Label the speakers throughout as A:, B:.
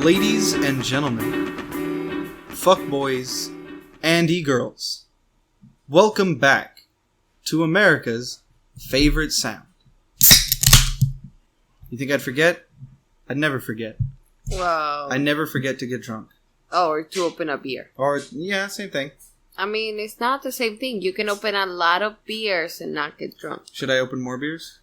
A: Ladies and gentlemen, fuckboys and e-girls, welcome back to America's favorite sound. You think I'd forget? I'd never forget.
B: Wow.
A: I never forget to get drunk.
B: Oh, or to open a beer.
A: Or, yeah, same thing.
B: I mean, it's not the same thing. You can open a lot of beers and not get drunk.
A: Should I open more beers?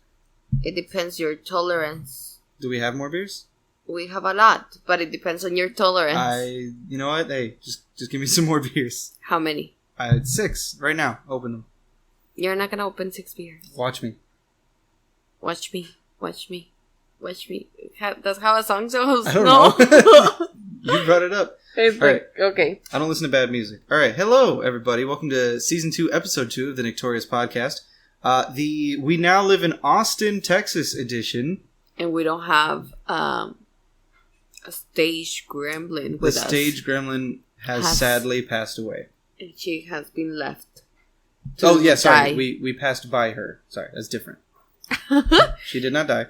B: It depends your tolerance.
A: Do we have more beers?
B: We have a lot, but it depends on your tolerance.
A: You know what? Hey, just give me some more beers.
B: How many?
A: 6 right now. Open them.
B: You're not gonna open 6 beers.
A: Watch me.
B: Watch me. Watch me. Watch me. That's how a song goes.
A: I don't know. You brought it up.
B: It's
A: All
B: like,
A: right.
B: okay.
A: I don't listen to bad music. All right. Hello, everybody. Welcome to Season 2, Episode 2 of the Victorious Podcast. The We Now Live in Austin, Texas edition.
B: And we don't have a stage gremlin with us.
A: The stage gremlin has sadly passed away.
B: And she has been left.
A: Oh, yeah, sorry.
B: Die.
A: We passed by her. Sorry, that's different. She did not die.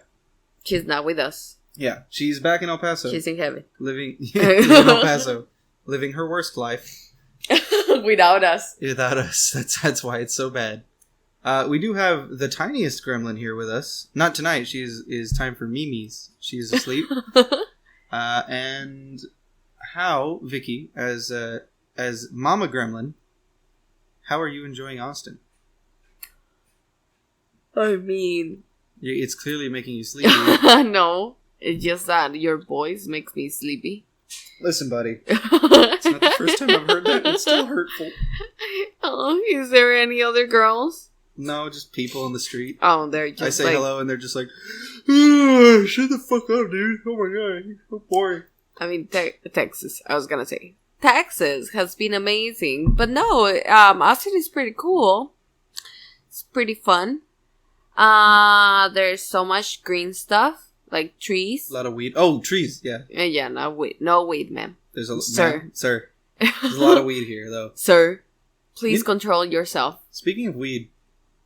B: She's not with us.
A: Yeah, she's back in El Paso.
B: She's in heaven.
A: Living in El Paso. Living her worst life.
B: Without us.
A: Without us. That's why it's so bad. We do have the tiniest gremlin here with us. Not tonight. She is time for Mimi's. She is asleep. And how, Vicky, as Mama Gremlin, how are you enjoying Austin?
B: I mean...
A: It's clearly making you sleepy.
B: No, it's just that your voice makes me sleepy.
A: Listen, buddy. It's not the first time I've heard that. It's still hurtful.
B: Oh, is there any other girls?
A: No, just people in the street.
B: Oh, they're just
A: I say
B: like...
A: hello and they're just like, shut the fuck up, dude. Oh my god, you're so boring.
B: I mean, Texas, I was gonna say. Texas has been amazing. But no, Austin is pretty cool. It's pretty fun. There's so much green stuff, like trees.
A: A lot of weed. Oh, trees, yeah.
B: Yeah, no weed, ma'am.
A: There's a
B: Sir.
A: Sir. There's a lot of weed here, though.
B: Sir, please control yourself.
A: Speaking of weed,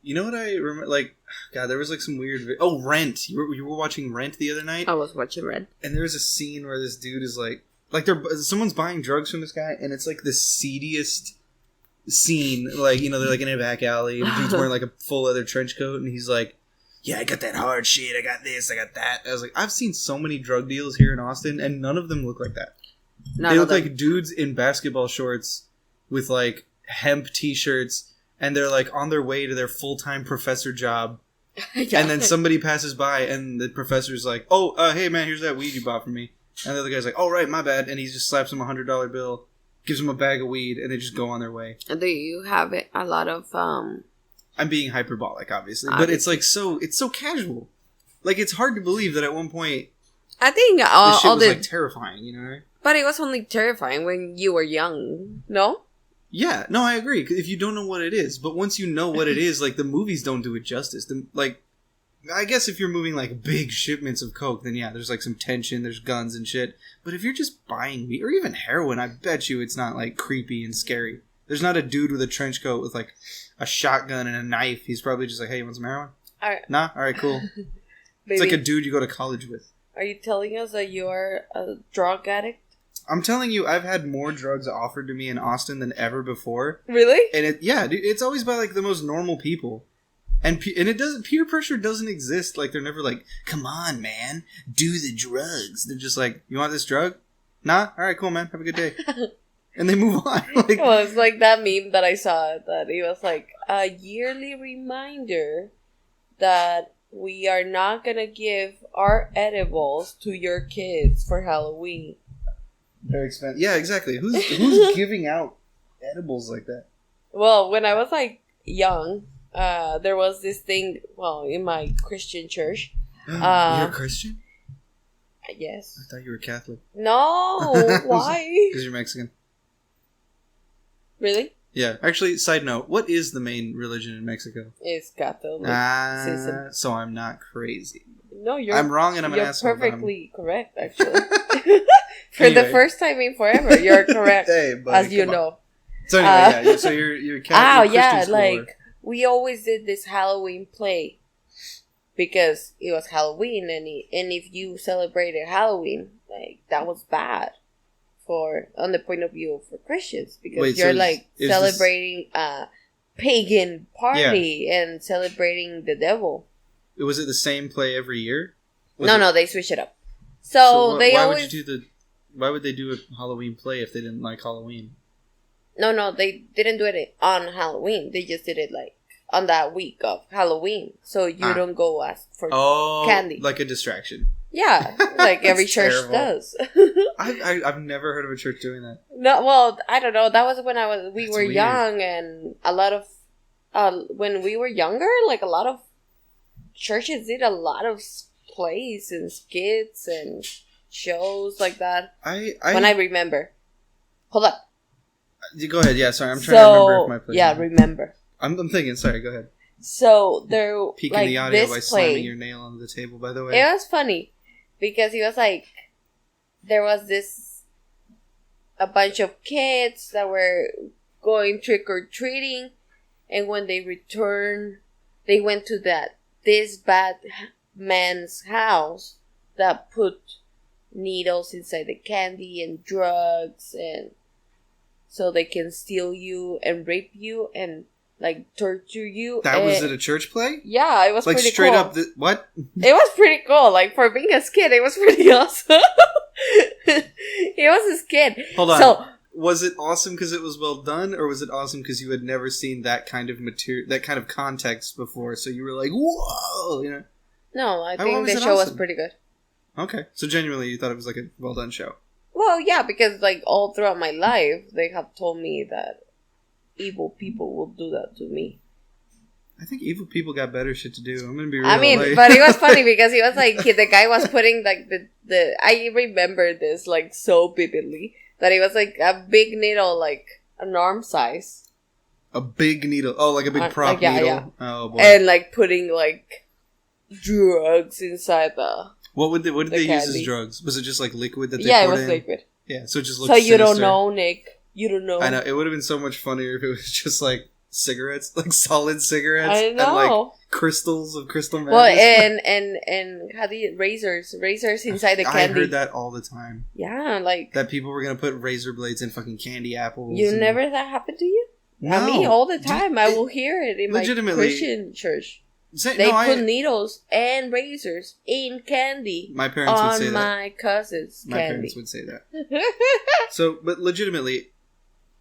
A: you know what I remember? Like, God, there was like some weird... Rent. You were watching Rent the other night?
B: I was watching Red.
A: And there was a scene where this dude is like someone's buying drugs from this guy, and it's like the seediest scene. Like, you know, they're like in a back alley, and the dude's wearing like a full leather trench coat, and he's like, yeah, I got that hard shit, I got this, I got that. I was like, I've seen so many drug deals here in Austin, and none of them look like that. They look like dudes in basketball shorts with like hemp t-shirts, and they're like on their way to their full-time professor job. Yeah. And then somebody passes by, and the professor's like, oh, hey man, here's that weed you bought from me. And the other guy's like, oh right, my bad. And he just slaps him $100 bill, gives him a bag of weed, and they just go on their way.
B: Do you have a lot of
A: I'm being hyperbolic, obviously, but it's like it's so casual. Like, it's hard to believe that at one point
B: I think
A: this shit was like terrifying, you know?
B: But it was only terrifying when you were young, no?
A: Yeah, no, I agree. 'Cause if you don't know what it is, but once you know what it is, like, the movies don't do it justice. I guess if you're moving like big shipments of coke, then yeah, there's like some tension, there's guns and shit. But if you're just buying weed or even heroin, I bet you it's not like creepy and scary. There's not a dude with a trench coat with like a shotgun and a knife. He's probably just like, hey, you want some heroin?
B: All right.
A: Nah? Alright, cool. It's like a dude you go to college with.
B: Are you telling us that you're a drug addict?
A: I'm telling you, I've had more drugs offered to me in Austin than ever before.
B: Really?
A: And it's always by like the most normal people. And it doesn't, peer pressure doesn't exist. Like, they're never like, come on, man, do the drugs. They're just like, you want this drug? Nah? Alright, cool, man. Have a good day. And they move on. Like,
B: well, it's like that meme that I saw that it was like a yearly reminder that we are not gonna give our edibles to your kids for Halloween.
A: Very expensive. Yeah, exactly. Who's giving out edibles like that?
B: Well, when I was like young, there was this thing. Well, in my Christian church.
A: You're a Christian?
B: Yes.
A: I thought you were Catholic.
B: No, why?
A: Because you're Mexican.
B: Really?
A: Yeah. Actually, side note: what is the main religion in Mexico?
B: It's Catholic.
A: So I'm not crazy.
B: No,
A: I'm wrong, and I'm an asshole.
B: You're perfectly correct, actually. For the first time in forever, you're correct,
A: hey, buddy,
B: as you know.
A: So anyway, yeah. So you're Catholic.
B: Oh yeah, like we always did this Halloween play because it was Halloween, and if you celebrated Halloween, like that was bad for on the point of view for Christians because
A: Wait,
B: you're
A: so
B: like
A: is
B: celebrating a pagan party and celebrating the devil.
A: Was it the same play every year?
B: No, they switch it up. So they
A: why
B: always
A: would you do why would they do a Halloween play if they didn't like Halloween?
B: No, they didn't do it on Halloween. They just did it like on that week of Halloween, so you don't go ask for candy,
A: like a distraction.
B: Yeah, like every church
A: terrible.
B: does.
A: I've never heard of a church doing that.
B: No, well, I don't know. That was when we were
A: weird.
B: young, and a lot of when we were younger, like a lot of churches did a lot of plays and skits and shows like that. When I remember, hold up.
A: Go ahead. Yeah, sorry. I'm trying to remember if my place.
B: Yeah, remember.
A: I'm thinking. Sorry. Go ahead.
B: So there,
A: Peeking
B: like
A: the audio
B: this
A: by
B: play,
A: slamming your nail onto the table. By the way,
B: it was funny because he was like, there was a bunch of kids that were going trick or treating, and when they returned, they went to this bad man's house that put needles inside the candy and drugs, and so they can steal you and rape you and like torture you.
A: That was at a church play?
B: Yeah, it was
A: like
B: pretty
A: straight
B: cool.
A: up. What?
B: It was pretty cool. Like for being a kid, it was pretty awesome. He was a kid.
A: Hold on.
B: So,
A: was it awesome because it was well done, or was it awesome because you had never seen that kind of material, that kind of context before? So you were like, "Whoa!" You know?
B: No, I
A: Why
B: think
A: was
B: the
A: it
B: show was
A: awesome?
B: pretty good.
A: Okay, so genuinely, you thought it was like a well done show.
B: Well, yeah, because like all throughout my life, they have told me that evil people will do that to me.
A: I think evil people got better shit to do. I'm gonna be real.
B: I mean,
A: like...
B: but it was funny because he was like, the guy was putting like the I remember this like so vividly that it was like a big needle, like an arm size,
A: a big needle. Oh, like a big prop
B: like, yeah,
A: needle.
B: yeah.
A: Oh boy.
B: And like putting like drugs inside the.
A: What did they use
B: candy.
A: as drugs? Was it just like liquid that they
B: Yeah, it
A: poured
B: was
A: in?
B: liquid.
A: Yeah, so it just looked
B: So you don't
A: sinister.
B: know, Nick. You don't know.
A: I know. It would have been so much funnier if it was just like cigarettes, like solid cigarettes.
B: I
A: And like
B: know.
A: crystals of crystal madness.
B: Well, and how do you razors inside the candy?
A: I heard that all the time.
B: Yeah, like
A: That people were gonna put razor blades in fucking candy apples.
B: you
A: and...
B: never that happened to you.
A: No.
B: I mean, all the time I will hear it in my
A: Legitimately.
B: Christian church.
A: They
B: They put needles and razors in candy.
A: My parents would say
B: on
A: that.
B: my cousin's
A: My
B: candy.
A: parents would say that. So, but legitimately,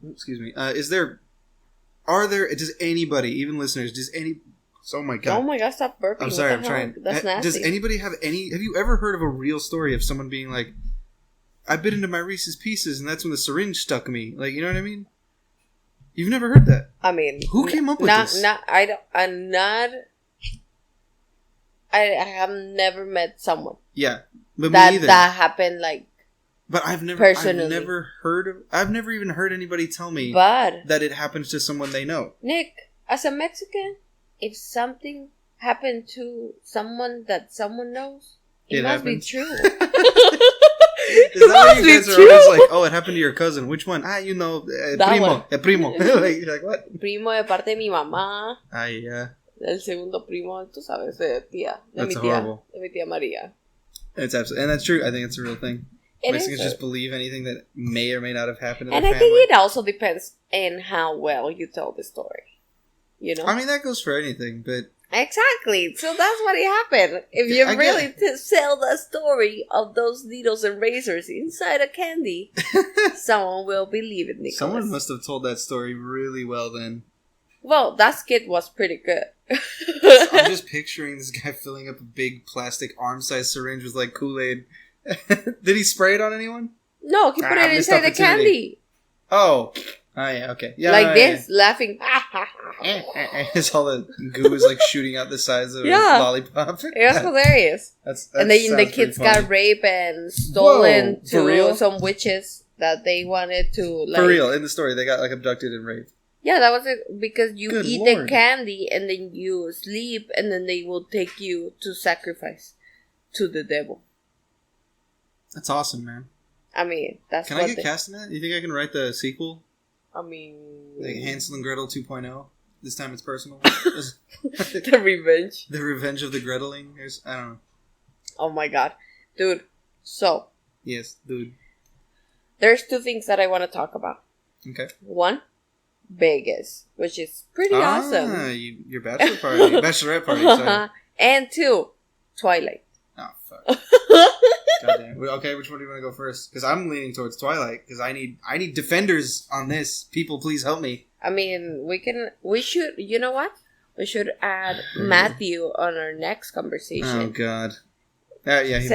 A: excuse me, does anybody, even listeners, oh my god.
B: Oh my god, stop burping.
A: I'm sorry,
B: What
A: I'm
B: the
A: trying.
B: hell? That's nasty.
A: Does anybody have you ever heard of a real story of someone being like, I bit into my Reese's Pieces and that's when the syringe stuck me? Like, you know what I mean? You've never heard that?
B: I mean,
A: Who came up with this?
B: I have never met someone
A: Yeah, but me
B: that
A: either.
B: happened like
A: But I've never even heard anybody tell me
B: But
A: that it happens to someone they know.
B: Nick, as a Mexican, if something happened to someone that someone knows, it must
A: happens.
B: be true.
A: Is that why you guys are always like, oh, it happened to your cousin? Which one? Ah, you know, primo, primo. Like, you're like, what?
B: Primo de parte de mi mamá.
A: Ay, yeah.
B: El segundo primo, tú sabes, de tía. De
A: That's
B: mi tía.
A: horrible.
B: De mi tía María.
A: It's absolutely, and that's true. I think it's a real thing. Mexicans
B: is
A: just believe anything that may or may not have happened to
B: And
A: their
B: I
A: family.
B: think it also depends on how well you tell the story. You know?
A: I mean, that goes for anything, but
B: Exactly. So that's what happened. If you
A: I get
B: really
A: it.
B: tell the story of those needles and razors inside a candy, someone will believe it, Nicholas.
A: someone must have told that story really well then.
B: Well, that skit was pretty good.
A: I'm just picturing this guy filling up a big plastic arm-sized syringe with like Kool-Aid. Did he spray it on anyone?
B: No, he put it
A: missed
B: inside the
A: opportunity.
B: candy.
A: Oh, yeah, okay. Yeah,
B: Like
A: yeah,
B: this, laughing.
A: yeah. It's all the goo is like shooting out the sides of
B: Yeah.
A: a lollipop.
B: It was hilarious.
A: And
B: And then the kids got raped and stolen
A: Whoa, for real?
B: to some witches that they wanted to, like...
A: For real, in the story, they got like abducted and raped.
B: Yeah, that was it. Because you
A: Good
B: eat
A: Lord.
B: the candy and then you sleep and then they will take you to sacrifice to the devil.
A: That's awesome, man.
B: I mean, that's
A: Can
B: what
A: I get cast in that? You think I can write the sequel?
B: I mean...
A: Like Hansel and Gretel 2.0? This time it's personal.
B: the revenge.
A: The Revenge of the Greteling? I don't know.
B: Oh my god. Dude, so,
A: Yes, dude.
B: There's two things that I want to talk about.
A: Okay.
B: One, Vegas, which is pretty awesome.
A: Your bachelor party. Bachelorette party, sorry.
B: And two, Twilight.
A: Oh, fuck. Goddamn. Okay, which one do you want to go first? Because I'm leaning towards Twilight, because I need defenders on this. People, please help me.
B: I mean, we should, you know what? We should add Matthew on our next conversation.
A: Oh, God. Yeah, he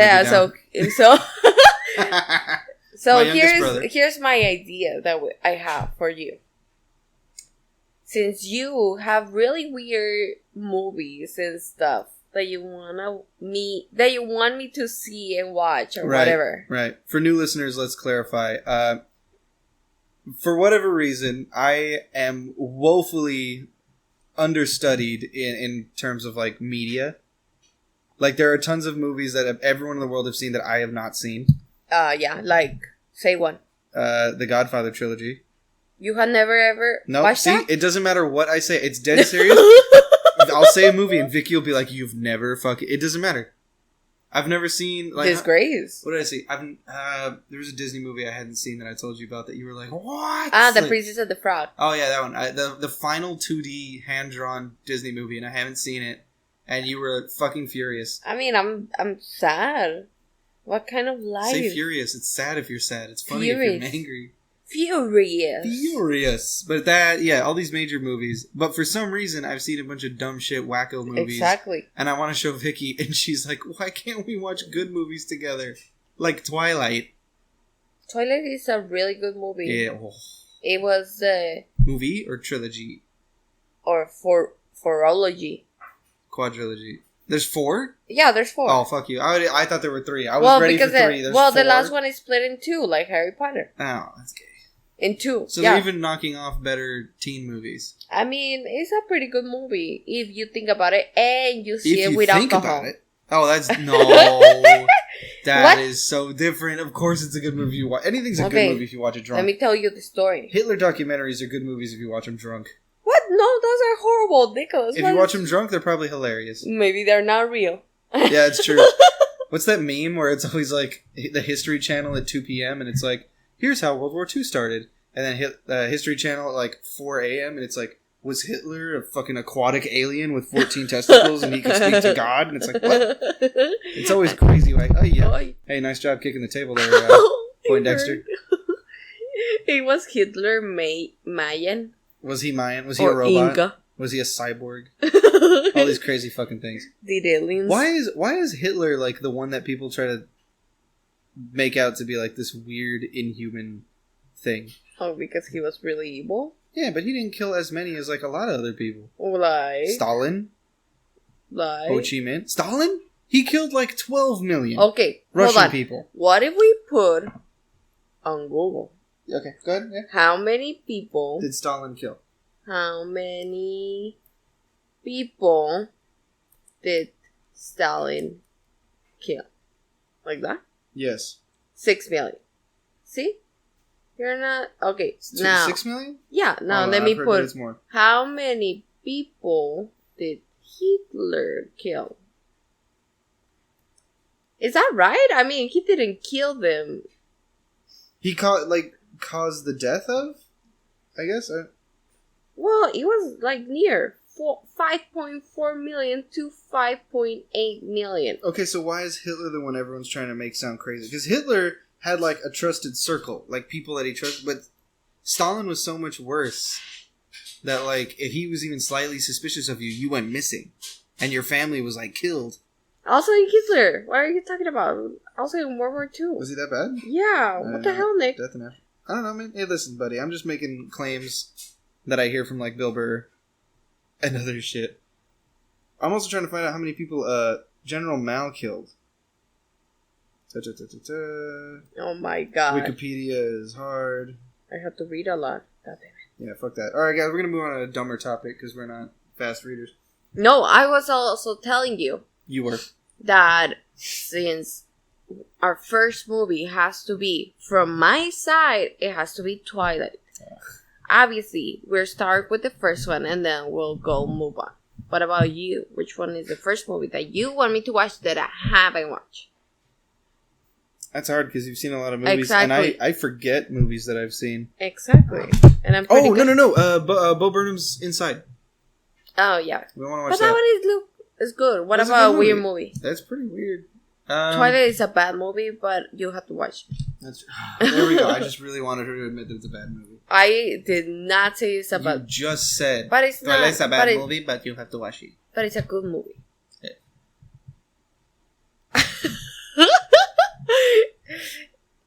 B: So
A: My
B: here's my idea that I have for you. Since you have really weird movies and stuff that you want me to see and watch or whatever.
A: Right. For new listeners, let's clarify. For whatever reason, I am woefully understudied in terms of like media. Like there are tons of movies that everyone in the world have seen that I have not seen.
B: Yeah, like say one.
A: The Godfather trilogy.
B: You have never ever watched that?
A: It doesn't matter what I say. It's dead serious. I'll say a movie and Vicky will be like, "You've never fucking." It doesn't matter. I've never seen like
B: Disgrace.
A: What did I see? There was a Disney movie I hadn't seen that I told you about that you were like, "What?"
B: The Princess and the Frog.
A: Oh yeah, that one. The final 2D hand drawn Disney movie, and I haven't seen it. And you were fucking furious.
B: I mean, I'm sad. What kind of life?
A: Say furious. It's sad if you're sad. It's funny if you're angry.
B: Furious.
A: But all these major movies. But for some reason, I've seen a bunch of dumb shit, wacko movies.
B: Exactly.
A: And I want to show Vicky, and she's like, why can't we watch good movies together? Like Twilight.
B: Twilight is a really good movie.
A: Yeah. Oh.
B: It was
A: movie or trilogy?
B: Or forology.
A: Quadrilogy. There's 4?
B: Yeah, there's 4.
A: Oh, fuck you. I thought there were 3. I was ready for 3. There's 4.
B: The last one is split in 2, like Harry Potter.
A: Oh, that's gay.
B: In 2.
A: So they're even knocking off better teen movies.
B: I mean, it's a pretty good movie if you think about it and you see it with alcohol. About it.
A: Oh, that's no. That is so different. Of course, it's a good movie. Anything's a good movie if you watch it drunk.
B: Let me tell you the story.
A: Hitler documentaries are good movies if you watch them drunk.
B: What? No, those are horrible, Nicholas.
A: If you watch them drunk, they're probably hilarious.
B: Maybe they're not real.
A: Yeah, it's true. What's that meme where it's always like the History Channel at 2 p.m. and it's like, here's how World War II started. And then History Channel at like 4 a.m. and it's like, was Hitler a fucking aquatic alien with 14 testicles and he could speak to God? And it's like, what? It's always crazy. Like, oh yeah. Hey, nice job kicking the table there, Poindexter.
B: It was Hitler Mayan.
A: Was he Mayan? Was he a robot?
B: Inca.
A: Was he a cyborg? All these crazy fucking things.
B: The aliens.
A: Why is Hitler like the one that people try to make out to be like this weird inhuman thing?
B: Oh, because he was really evil?
A: Yeah, but he didn't kill as many as like a lot of other people.
B: Like
A: Stalin?
B: Like
A: Ho Chi Minh? Stalin? He killed like 12 million.
B: Okay,
A: Russian people.
B: What if we put on Google?
A: Okay, go ahead. Yeah.
B: How many people
A: did Stalin kill?
B: How many people did Stalin kill? Like that?
A: Yes.
B: 6 million. See? You're not... Okay, now...
A: 6 million?
B: Yeah, now let me put... More. How many people did Hitler kill? Is that right? I mean, he didn't kill them.
A: He caused the death of? I guess.
B: Well, it was like near 5.4 million to 5.8 million.
A: Okay, so why is Hitler the one everyone's trying to make sound crazy? Because Hitler had like a trusted circle, like people that he trusted, but Stalin was so much worse that like if he was even slightly suspicious of you, you went missing, and your family was like killed.
B: Also in Hitler, what are you talking about? Also in World War II.
A: Was he that bad?
B: Yeah. What the hell, Nick?
A: Death in Africa. I don't know, man. Hey, listen, buddy. I'm just making claims that I hear from like Bill Burr and other shit. I'm also trying to find out how many people General Mao killed.
B: Oh my god.
A: Wikipedia is hard.
B: I have to read a lot. God damn
A: it. Yeah, fuck that. Alright, guys, we're gonna move on to a dumber topic because we're not fast readers.
B: No, I was also telling you.
A: You were.
B: That since our first movie has to be, from my side, it has to be Twilight. Obviously, we'll start with the first one and then we'll go move on. What about you? Which one is the first movie that you want me to watch that I haven't watched?
A: That's hard because you've seen a lot of movies,
B: Exactly.
A: and I forget movies that I've seen.
B: Exactly. And I'm pretty good.
A: No! Bo Burnham's Inside.
B: Oh yeah,
A: We want to
B: but
A: watch
B: that
A: that.
B: one is good. What
A: That's a
B: about
A: good
B: a weird movie?
A: That's pretty weird.
B: Twilight is a bad movie, but you have to watch it.
A: That's, there we go. I just really wanted her to admit that it's a bad movie.
B: I did not say it's a
A: You
B: bad,
A: just said
B: but it's not.
A: Twilight's a bad
B: but
A: movie, but you have to watch it.
B: But it's a good movie.
A: Yeah.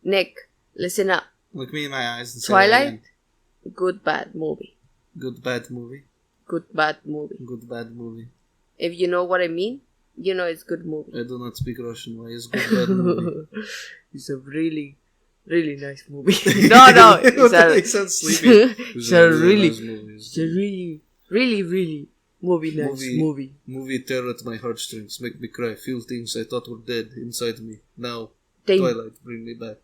B: Nick, listen up.
A: Look me in my eyes and say
B: Twilight?
A: that again.
B: Good bad movie.
A: Good bad movie.
B: Good bad movie.
A: Good bad movie.
B: If you know what I mean, you know it's good movie.
A: I do not speak Russian. Why is good bad movie?
B: It's a really, really nice movie. no,
A: It sounds sleepy.
B: It's a really,
A: nice movie.
B: it's a really, really, really nice movie.
A: Movie tear at my heartstrings, make me cry, feel things I thought were dead inside me. Now,
B: They,
A: Twilight, bring me back.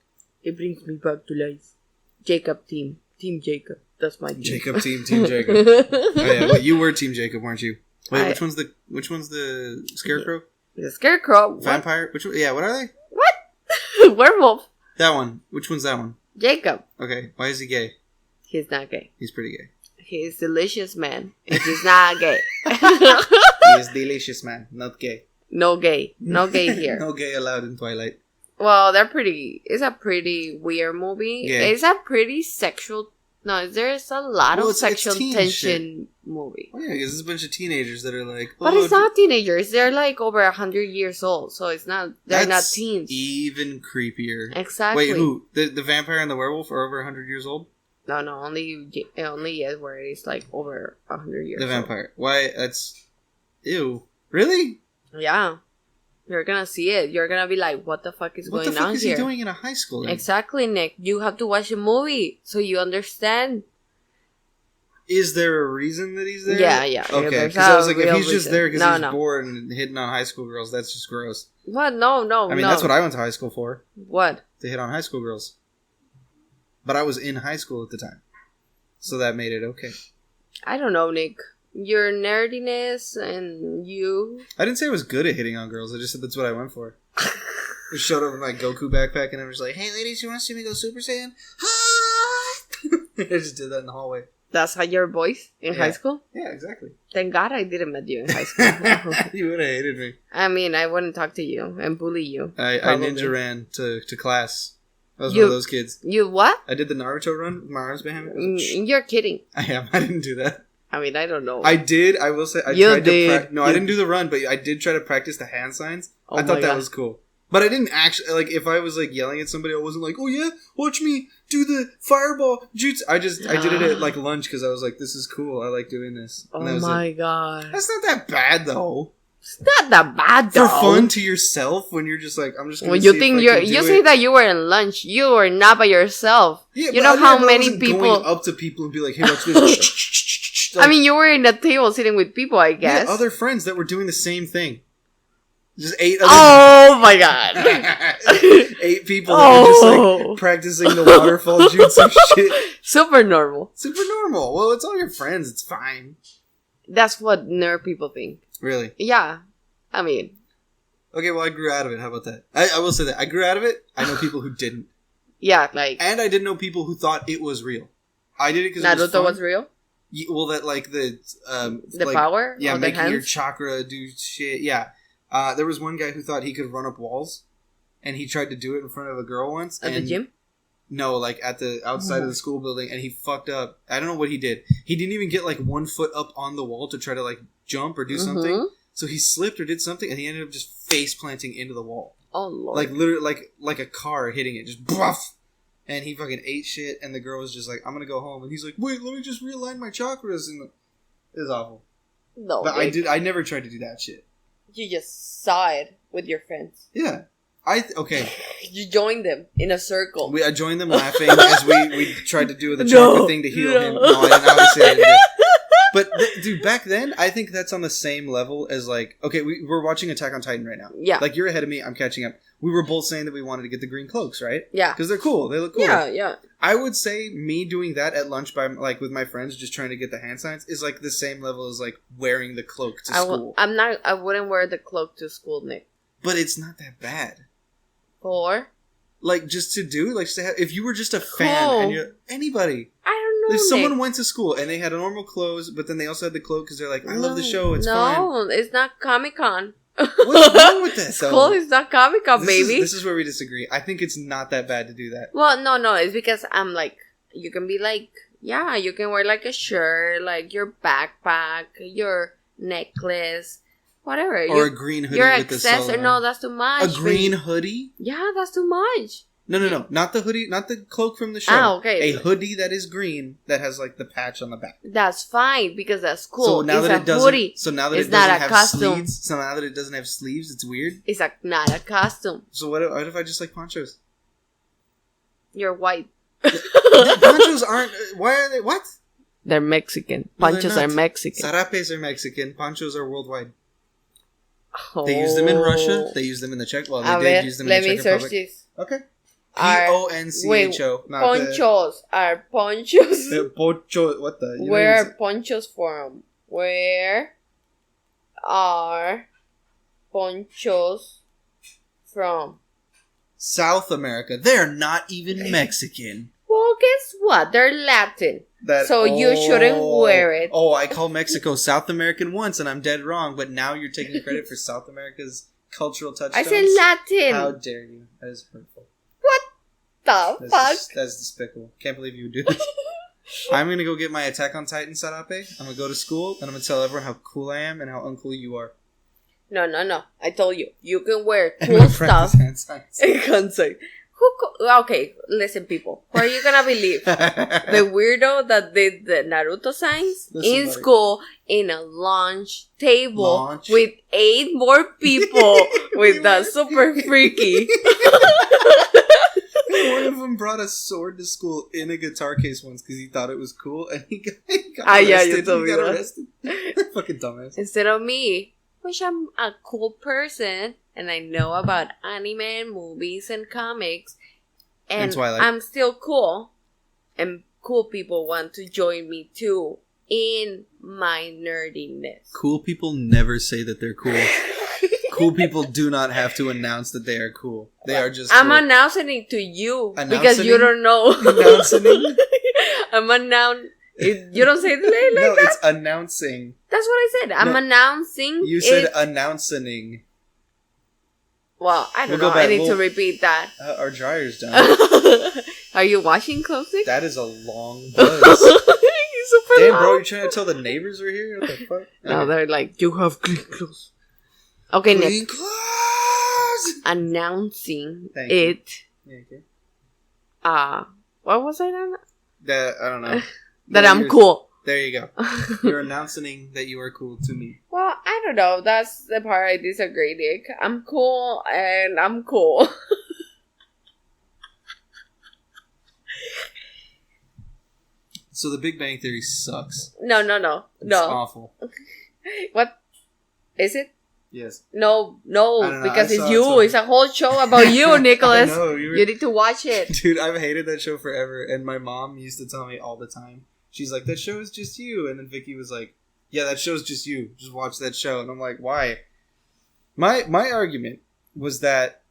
B: it brings me back to life. Jacob team. Team Jacob. That's my team.
A: Jacob team Jacob. Oh yeah, wait, you were Team Jacob, weren't you? Wait,
B: I-
A: which one's the Scarecrow?
B: The Scarecrow. What?
A: Vampire? Which one? Yeah, what are they?
B: What? Werewolf.
A: That one. Which one's that one?
B: Jacob.
A: Okay, why is he gay?
B: He's not gay.
A: He's pretty gay.
B: He's delicious man. And he's not gay.
A: He is delicious, man, not gay.
B: No gay. No gay here.
A: No gay allowed in Twilight.
B: Well, it's a pretty weird movie.
A: Yeah.
B: It's a pretty sexual. No, there's a lot
A: Well,
B: of
A: it's
B: sexual
A: teen
B: tension movie.
A: Oh yeah, because there's a bunch of teenagers that are like,
B: But
A: oh,
B: it's not teenagers. They're like over 100 years old, so it's not. They're not
A: that's
B: teens.
A: even creepier.
B: Exactly.
A: Wait, who? The vampire and the werewolf are over 100 years old?
B: No, only Edward is like over 100 years.
A: The
B: old.
A: vampire. Why? That's ew. Really?
B: Yeah, you're gonna see it. You're gonna be like, "What the fuck is
A: What
B: going
A: the fuck
B: on
A: is
B: here?"
A: he doing in a high school? Then?
B: Exactly, Nick. You have to watch the movie so you understand.
A: Is there a reason that he's there?
B: Yeah.
A: Okay,
B: There's
A: because I was
B: a
A: like, if
B: real
A: he's just
B: reason.
A: there because
B: No,
A: he's
B: no.
A: bored and hitting on high school girls, that's just gross.
B: What? No.
A: I mean,
B: no.
A: that's what I went to high school for,
B: What?
A: to hit on high school girls. But I was in high school at the time, so that made it okay.
B: I don't know, Nick. Your nerdiness and you.
A: I didn't say I was good at hitting on girls. I just said that's what I went for. I showed up with my Goku backpack and I was like, "Hey, ladies, you want to see me go Super Saiyan?" I just did that in the hallway.
B: That's how your voice in
A: Yeah.
B: high school?
A: Yeah, exactly.
B: Thank God I didn't meet you in high school.
A: You would have hated me.
B: I mean, I wouldn't talk to you and bully you.
A: I
B: Probably.
A: ninja ran to class. I was
B: You-
A: one of those kids.
B: You what?
A: I did the Naruto run with my arms behind me.
B: You're kidding.
A: I am. I didn't do that.
B: I mean, I don't know.
A: I did. I will say. I
B: You
A: tried
B: did.
A: to. No, I
B: You-
A: didn't do the run, but I did try to practice the hand signs.
B: Oh
A: I thought
B: my
A: that
B: God.
A: was cool. But I didn't actually like. If I was like yelling at somebody, I wasn't like, "Oh yeah, watch me do the fireball jutsu." I did it at like lunch because I was like, "This is cool. I like doing this."
B: Oh
A: And that was it.
B: my God.
A: That's not that bad though.
B: It's not that bad, though.
A: For fun to yourself when you're just like, I'm just. Gonna
B: When you
A: see if
B: think
A: I
B: you're,
A: can do
B: you
A: it.
B: say that you were in lunch. You were not by yourself.
A: Yeah,
B: you
A: but
B: know
A: I
B: how
A: mean, I
B: many
A: wasn't
B: people.
A: going up to people and be like, "Hey, watch this."
B: I mean, you were in a table sitting with people, I guess.
A: yeah, other friends that were doing the same thing. Just 8 other
B: Oh my God.
A: 8 people that were just
B: Oh.
A: like practicing the waterfall jutsu shit.
B: Super normal.
A: Super normal. Well, it's all your friends. It's fine.
B: That's what nerd people think.
A: Really.
B: Yeah. I mean,
A: Okay, well, I grew out of it. How about that? I will say that. I grew out of it. I know people who didn't.
B: yeah, like
A: And I didn't know people who thought it was real. I did it because it was
B: Naruto
A: fun.
B: was real.
A: Well, that like the like,
B: Power.
A: yeah,
B: of the
A: making your
B: hands?
A: chakra do shit. Yeah. There was one guy who thought he could run up walls, and he tried to do it in front of a girl once.
B: At the
A: and
B: gym.
A: No, like at the outside of the school building, and he fucked up. I don't know what he did. He didn't even get like 1 foot up on the wall to try to like jump or do something.
B: Mhm.
A: So he slipped or did something, and he ended up just face planting into the wall,
B: Oh lord.
A: like literally, like a car hitting it, just bruff. And he fucking ate shit, and the girl was just like, "I'm gonna go home," and he's like, "Wait, let me just realign my chakras." And it was awful.
B: no,
A: But I never tried to do that shit.
B: You just saw it with your friends.
A: Yeah, okay.
B: You joined them in a circle.
A: I joined them laughing as we tried to do the chakra thing to heal him. No, I didn't, obviously I didn't do it. But dude, back then, I think that's on the same level as like, okay, we're watching Attack on Titan right now.
B: Yeah.
A: Like you're ahead of me, I'm catching up. We were both saying that we wanted to get the green cloaks, right?
B: Yeah.
A: Because they're cool. They look cool.
B: Yeah.
A: I would say me doing that at lunch by like with my friends, just trying to get the hand signs, is like the same level as like wearing the cloak to school.
B: I wouldn't wear the cloak to school, Nick.
A: But it's not that bad.
B: For
A: Like, just to do? Like, just to have, if you were just a fan and you're... Anybody.
B: I don't know,
A: If someone
B: Nick.
A: went to school and they had normal clothes, but then they also had the cloak because they're like, I love the
B: No,
A: show, it's fun.
B: No, it's not Comic-Con.
A: What's wrong with that, though?
B: School is not Comic-Con, baby.
A: This is where we disagree. I think it's not that bad to do that.
B: Well, no, it's because I'm like, you can be like, yeah, you can wear like a shirt, like your backpack, your necklace, whatever.
A: Or a green hoodie
B: your
A: with the
B: accessory.
A: solo.
B: No, that's too much.
A: A green hoodie?
B: Yeah, that's too much.
A: No. Not the hoodie, not the cloak from the show.
B: Ah, okay.
A: A hoodie that is green that has like the patch on the back.
B: That's fine because that's cool.
A: So now
B: it's
A: that
B: a
A: it doesn't,
B: hoodie.
A: so now that
B: It's
A: it doesn't
B: not a
A: have
B: costume.
A: sleeves, so now that it doesn't have sleeves, it's weird.
B: It's not a costume.
A: So what if I just like ponchos?
B: You're white.
A: Ponchos aren't. Why are they? What?
B: They're Mexican.
A: No, they're
B: Ponchos
A: not.
B: are Mexican.
A: Sarapes are Mexican. Ponchos are worldwide.
B: Oh.
A: They use them in Russia. They use them in the Czech. Well,
B: A
A: they
B: ver,
A: did use them in
B: let
A: the
B: me
A: Czech
B: search
A: Republic.
B: this.
A: Okay.
B: Are-
A: Poncho. Not
B: Ponchos are ponchos.
A: the poncho. What the? You
B: Where
A: know
B: are ponchos from? Where are ponchos from?
A: South America. They're not even Mexican.
B: Well, guess what? They're Latin.
A: That,
B: So you shouldn't wear it.
A: Oh, I called Mexico South American once, and I'm dead wrong. But now you're taking credit for South America's cultural
B: I
A: touchstones.
B: said Latin.
A: How dare you? That is hurtful.
B: The fuck?
A: That's despicable. Can't believe you would do this. I'm gonna go get my Attack on Titan Sarape. I'm gonna go to school, and I'm gonna tell everyone how cool I am and how uncool you are.
B: No. I told you. You can wear
A: And
B: cool
A: my practice
B: stuff.
A: hand signs.
B: I can't say. Okay, listen, people. Who are you gonna believe? The weirdo that did the Naruto signs
A: Listen,
B: in
A: buddy.
B: school in a lunch table
A: Launch?
B: with 8 more people with that super freaky.
A: One of them brought a sword to school in a guitar case once because he thought it was cool, and he got
B: Yeah, you
A: arrested.
B: told
A: He
B: me
A: got
B: that.
A: arrested. Fucking dumbass.
B: Instead of me, which I'm a cool person and I know about anime and movies and comics, and
A: And Twilight.
B: I'm still cool, and cool people want to join me too in my nerdiness.
A: Cool people never say that they're cool. Cool people do not have to announce that they are cool. They are just
B: I'm
A: cool.
B: announcing it to you because
A: Announcing
B: you
A: it?
B: don't know.
A: Announcing it?
B: I'm announcing. You don't say it like
A: No,
B: that.
A: it's announcing.
B: That's what I said. I'm
A: No,
B: announcing.
A: You said
B: it.
A: announcing.
B: Well, I don't
A: We'll go
B: know. I
A: back.
B: need to
A: We'll-
B: repeat that.
A: Our dryer's done.
B: Are you washing clothes, Nick?
A: That is a long buzz.
B: You're super
A: Damn,
B: loud.
A: bro, you trying to tell the neighbors we're here? What the fuck?
B: No, they're like, you have clean clothes. Okay, Nick.
A: Clean clothes!
B: Announcing
A: Thank you.
B: it.
A: Yeah, okay.
B: What was I on?
A: That, I don't know.
B: That I'm
A: Yours.
B: cool.
A: There you go. You're announcing that you are cool to me.
B: Well, I don't know. That's the part I disagree, Nick. I'm cool and I'm cool.
A: So the Big Bang Theory sucks.
B: No.
A: It's awful.
B: What? Is it?
A: Yes.
B: No,
A: I don't know.
B: because
A: I
B: it's
A: saw
B: you.
A: something.
B: It's a whole show about you, Nicholas.
A: I know, you were-
B: You need to watch it.
A: Dude, I've hated that show forever, and my mom used to tell me all the time. She's like, that show is just you. And then Vicky was like, yeah, that show's just you. Just watch that show. And I'm like, why? My argument was that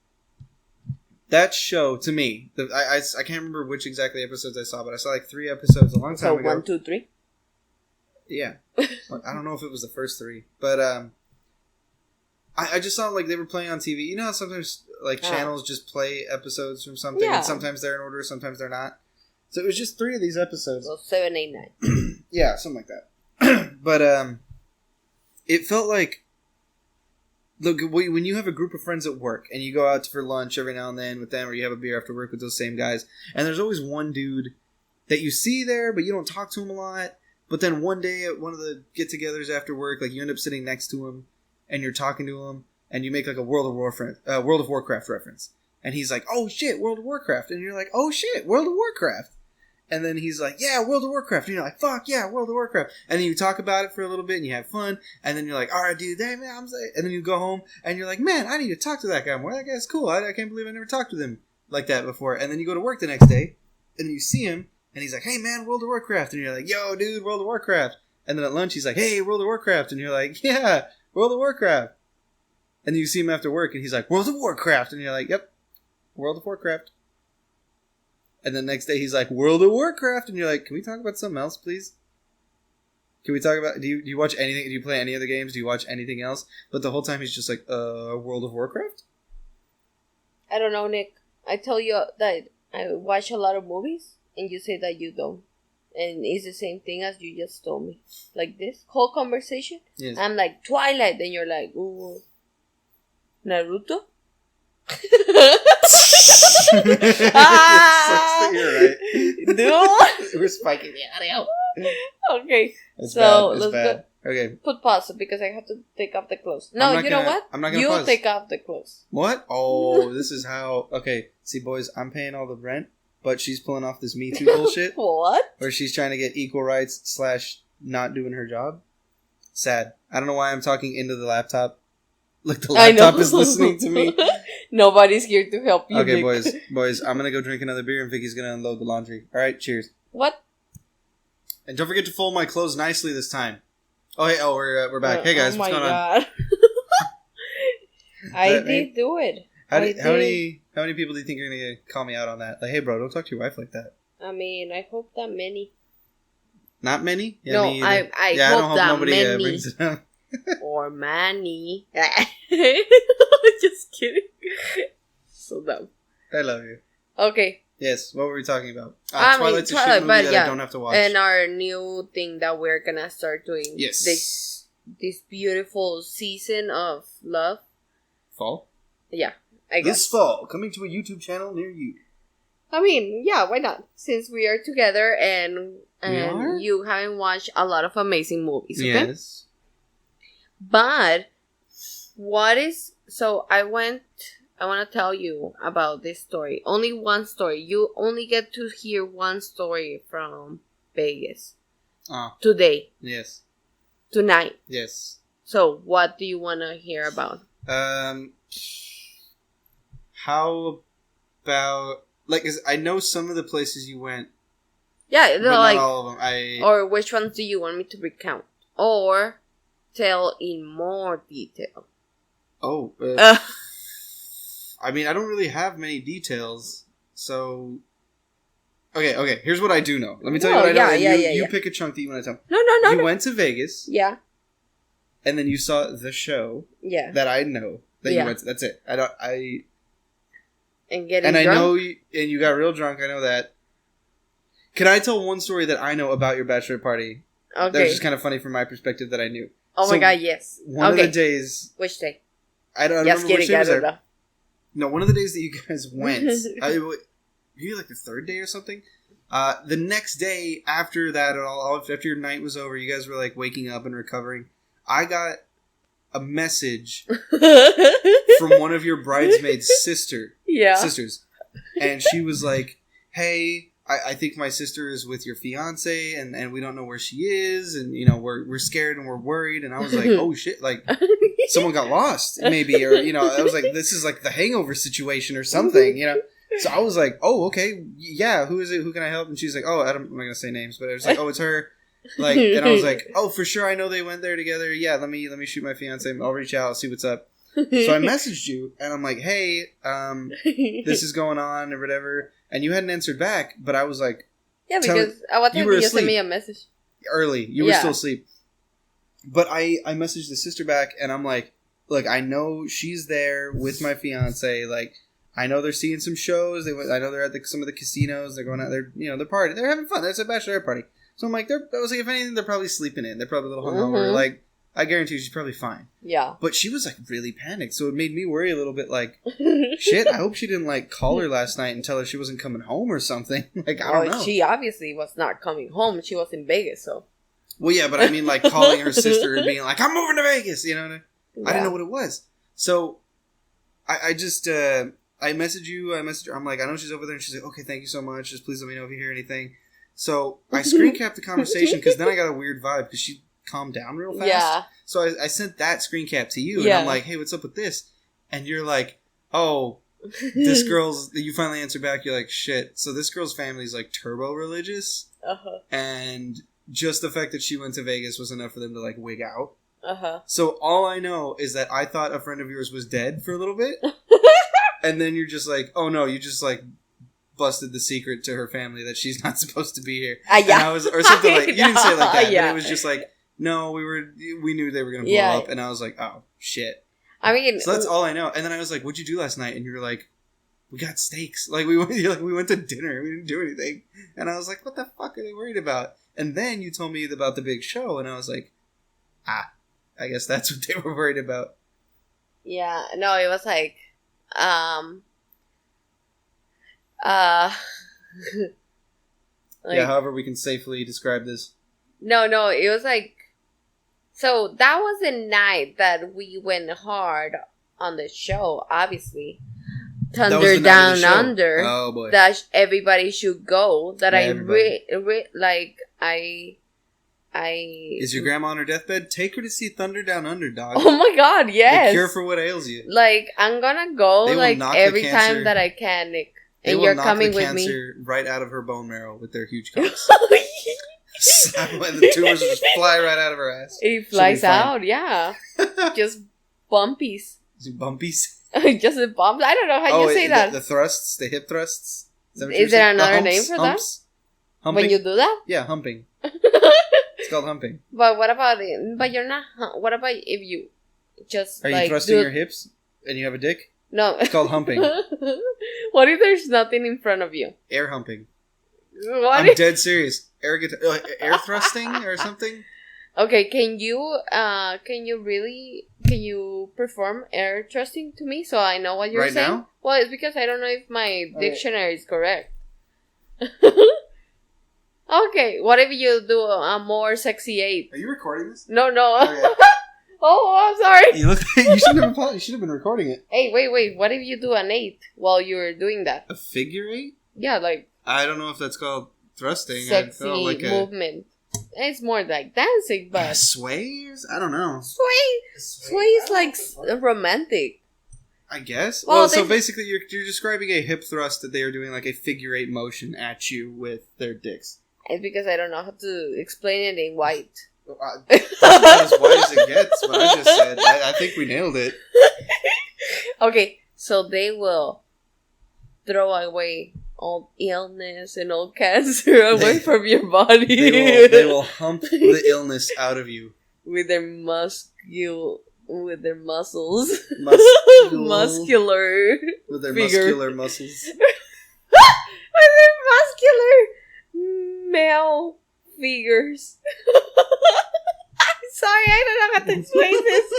A: show, to me, I can't remember which exactly episodes I saw, but I saw like 3 episodes a long time
B: So
A: ago.
B: 1, 2, 3.
A: Yeah. I don't know if it was the first 3, but I just saw like they were playing on TV. You know how sometimes like channels just play episodes from something,
B: Yeah.
A: and sometimes they're in order, sometimes they're not. So it was just 3 of these episodes.
B: So 7, 8, 9.
A: Yeah, something like that. But it felt like, look, when you have a group of friends at work and you go out for lunch every now and then with them, or you have a beer after work with those same guys, and there's always one dude that you see there, but you don't talk to him a lot. But then one day at one of the get-togethers after work, like you end up sitting next to him, and you're talking to him, and you make like a World of Warcraft reference, and he's like, "Oh shit, World of Warcraft," and you're like, "Oh shit, World of Warcraft." And then he's like, yeah, World of Warcraft. And you're like, fuck yeah, World of Warcraft. And then you talk about it for a little bit and you have fun. And then you're like, all right, dude, damn, man, and then you go home and you're like, man, I need to talk to that guy more. That guy's cool. I can't believe I never talked with him like that before. And then you go to work the next day and then you see him and he's like, hey, man, World of Warcraft. And you're like, yo, dude, World of Warcraft. And then at lunch, he's like, hey, World of Warcraft. And you're like, yeah, World of Warcraft. And then you see him after work and he's like, World of Warcraft. And you're like, yep, World of Warcraft. And the next day he's like, World of Warcraft. And you're like, can we talk about something else, please? Can we talk about... Do you watch anything? Do you play any other games? Do you watch anything else? But the whole time he's just like, World of Warcraft?
B: I don't know, Nick. I tell you that I watch a lot of movies, and you say that you don't. And it's the same thing as you just told me. Like this whole conversation.
A: Yes.
B: I'm like, Twilight. Then you're like, ooh, Naruto?
A: Sucks to hear, right?
B: Dude.
A: We're spiking the audio.
B: Okay.
A: It's
B: So,
A: bad. It's
B: let's
A: bad. Okay.
B: Put pause because I have to take off the clothes. No, you know what?
A: I'm not gonna
B: You
A: pause.
B: take off the clothes.
A: What? Oh, this is how... Okay, see, boys, I'm paying all the rent, but she's pulling off this Me Too bullshit
B: What?
A: where she's trying to get equal rights / not doing her job. Sad. I don't know why I'm talking into the laptop. Like the
B: I know.
A: laptop is listening to me.
B: Nobody's here to help you.
A: Okay,
B: Nick.
A: boys, I'm gonna go drink another beer and Vicky's gonna unload the laundry. Alright, cheers.
B: What?
A: And don't forget to fold my clothes nicely this time. Oh, hey, we're back. Hey guys, what's going on?
B: God. I did do it.
A: How many people do you think are gonna call me out on that? Like, hey bro, don't talk to your wife like that.
B: I mean, I hope that many.
A: Not many? Yeah,
B: No,
A: me either.
B: I
A: yeah,
B: hope
A: I don't hope
B: that
A: nobody
B: many.
A: brings it up.
B: Or Manny. Just kidding. So dumb.
A: I love you.
B: Okay.
A: Yes, what were we talking about?
B: Twilight's
A: Twilight's a shit movie
B: but
A: that
B: yeah.
A: I don't have to watch.
B: And our new thing that we're gonna start doing.
A: Yes.
B: This beautiful season of love.
A: Fall?
B: Yeah, I guess.
A: This fall, coming to a YouTube channel near you.
B: I mean, yeah, why not? Since we are together and
A: We are?
B: you haven't watched a lot of amazing movies, okay?
A: Yes.
B: But so I want to tell you about this story. Only one story. You only get to hear one story from Vegas.
A: Oh,
B: Today.
A: yes.
B: Tonight.
A: Yes.
B: So, what do you want to hear about?
A: How about... Like, 'cause I know some of the places you went,
B: Yeah,
A: but
B: they're
A: not
B: like,
A: all of them.
B: or which ones do you want me to recount? Or tell in more detail?
A: Oh,
B: Uh,
A: I mean, I don't really have many details, so... Okay, here's what I do know. Let me tell you
B: No,
A: what I know.
B: yeah,
A: and
B: yeah,
A: you
B: yeah.
A: pick a chunk that you want to tell.
B: no.
A: You went to Vegas,
B: Yeah,
A: and then you saw the show
B: yeah.
A: that I know that
B: Yeah.
A: you went to. That's it.
B: And getting
A: And I
B: drunk?
A: know and you got real drunk. I know that. Can I tell one story that I know about your bachelor party? That was
B: Okay.
A: just kind of funny from my perspective that I knew.
B: Oh
A: So,
B: my god, yes.
A: One
B: Okay.
A: of the days,
B: Which day?
A: I don't
B: Yes,
A: remember which
B: kidding.
A: day
B: I
A: was
B: don't
A: there.
B: know.
A: No, one of the days that you guys went, maybe like the third day or something. The next day after that, after your night was over, you guys were like waking up and recovering. I got a message from one of your bridesmaids'
B: Yeah.
A: sisters, and she was like, "Hey, I think my sister is with your fiance, and we don't know where she is, and you know we're scared and we're worried." And I was like, "Oh shit!" Like someone got lost, maybe, or you know, I was like, "This is like the Hangover situation or something," you know. So I was like, "Oh, okay, yeah. Who is it? Who can I help?" And she's like, "Oh, I'm not gonna say names, but I was like, oh, it's her." Like, and I was like, "Oh, for sure, I know they went there together. Yeah, let me shoot my fiance. I'll reach out, see what's up." So I messaged you, and I'm like, "Hey, this is going on or whatever," and you hadn't answered back. But I was like,
B: Yeah, because at what
A: you
B: time
A: were
B: did you send
A: asleep.
B: me a message?
A: early. You were
B: Yeah.
A: still asleep. But I messaged the sister back, and I'm like, "Look, I know she's there with my fiance. Like, I know they're seeing some shows. I know they're at some of the casinos. They're going out there. You know, they're partying. They're having fun. That's a bachelorette party." So I'm like, I was like, if anything, they're probably sleeping in. They're probably a little hungover.
B: Mhm.
A: Like, I guarantee you she's probably fine.
B: Yeah.
A: But she was like really panicked, so it made me worry a little bit. Like, shit, I hope she didn't like call her last night and tell her she wasn't coming home or something. Like, I don't know.
B: She obviously was not coming home. She was in Vegas, so.
A: Well, yeah, but I mean, like calling her sister and being like, "I'm moving to Vegas," you know. I
B: Yeah.
A: didn't know what it was, so I just I messaged you. I messaged her. I'm like, I know she's over there, and she's like, "Okay, thank you so much. Just please let me know if you hear anything." So I screen capped the conversation because then I got a weird vibe because she calmed down real fast.
B: Yeah.
A: So I sent that screen cap to you, and
B: Yeah.
A: I'm like, "Hey, what's up with this?" And you're like, "Oh, this girl's." You finally answer back. You're like, "Shit." So this girl's family is like turbo religious,
B: Uh-huh.
A: and just the fact that she went to Vegas was enough for them to like wig out.
B: Uh-huh.
A: So all I know is that I thought a friend of yours was dead for a little bit, and then you're just like, "Oh no!" You just like busted the secret to her family that she's not supposed to be here.
B: Yeah.
A: And I was, or something like, you didn't say it like that,
B: Yeah.
A: but it was just like, no, we knew they were going to blow
B: Yeah.
A: up. And I was like, oh, shit.
B: I mean,
A: So that's all I know. And then I was like, what'd you do last night? And you were like, we got steaks. Like, we went to dinner. We didn't do anything. And I was like, what the fuck are they worried about? And then you told me about the big show. And I was like, I guess that's what they were worried about.
B: yeah, no, it was like, like,
A: Yeah, however we can safely describe this.
B: no, it was like, so that was the night that we went hard on the show, obviously.
A: That was
B: Thunder
A: the night of
B: Down
A: the show.
B: Under.
A: Oh, boy.
B: That everybody should go. That
A: Yeah,
B: I
A: everybody.
B: I.
A: Is your grandma on her deathbed? Take her to see Thunder Down Under, dog.
B: Oh my god, yes.
A: The cure for what ails you.
B: Like, I'm gonna go,
A: They will
B: like,
A: knock the
B: every
A: cancer-
B: time that I can, Nick.
A: They
B: And
A: will
B: you're
A: knock
B: coming
A: the
B: with me.
A: cancer right out of her bone marrow with their huge cocks. And the tumors will just fly right out of her ass.
B: It flies
A: fine.
B: out, yeah. Just bumpies.
A: Is it bumpies?
B: Just the bumps. I don't know how you say that.
A: The thrusts, the hip thrusts. That what
B: Is
A: you're
B: there
A: saying? The
B: another name for that?
A: humps? Humping?
B: When you do that?
A: Yeah, humping. It's called humping.
B: But what about it? But you're not. What about if you just
A: Are you
B: like
A: thrusting
B: do-
A: your hips and you have a dick?
B: No.
A: It's called humping.
B: What if there's nothing in front of you?
A: Air humping.
B: What
A: I'm
B: if-
A: dead serious. Air thrusting or something?
B: Okay, can you perform air thrusting to me so I know what you're
A: Right
B: saying?
A: now?
B: Well, it's because I don't know if my dictionary is correct. Okay, what if you do a more sexy 8?
A: Are you recording this?
B: No.
A: Okay.
B: Oh, I'm sorry.
A: You should have been recording it.
B: Hey, wait. What if you do an 8 while you're doing that?
A: A figure eight?
B: Yeah, like
A: I don't know if that's called thrusting. I
B: sexy
A: felt like
B: movement. It's more like dancing,
A: a
B: but
A: sway? I don't know.
B: sway is like romantic.
A: I guess.
B: Well,
A: Well, so
B: they-
A: basically, you're describing a hip thrust that they are doing like a figure eight motion at you with their dicks.
B: It's because I don't know how to explain it in white.
A: That's about as white as it gets. What I just said. I think we nailed it.
B: Okay, so they will throw away all illness and all cancer away from your body.
A: They will hump the illness out of you.
B: with their with their muscles. Muscular.
A: With their
B: figure.
A: muscular muscles.
B: With their muscular male figures. I'm sorry, I don't know how to explain this.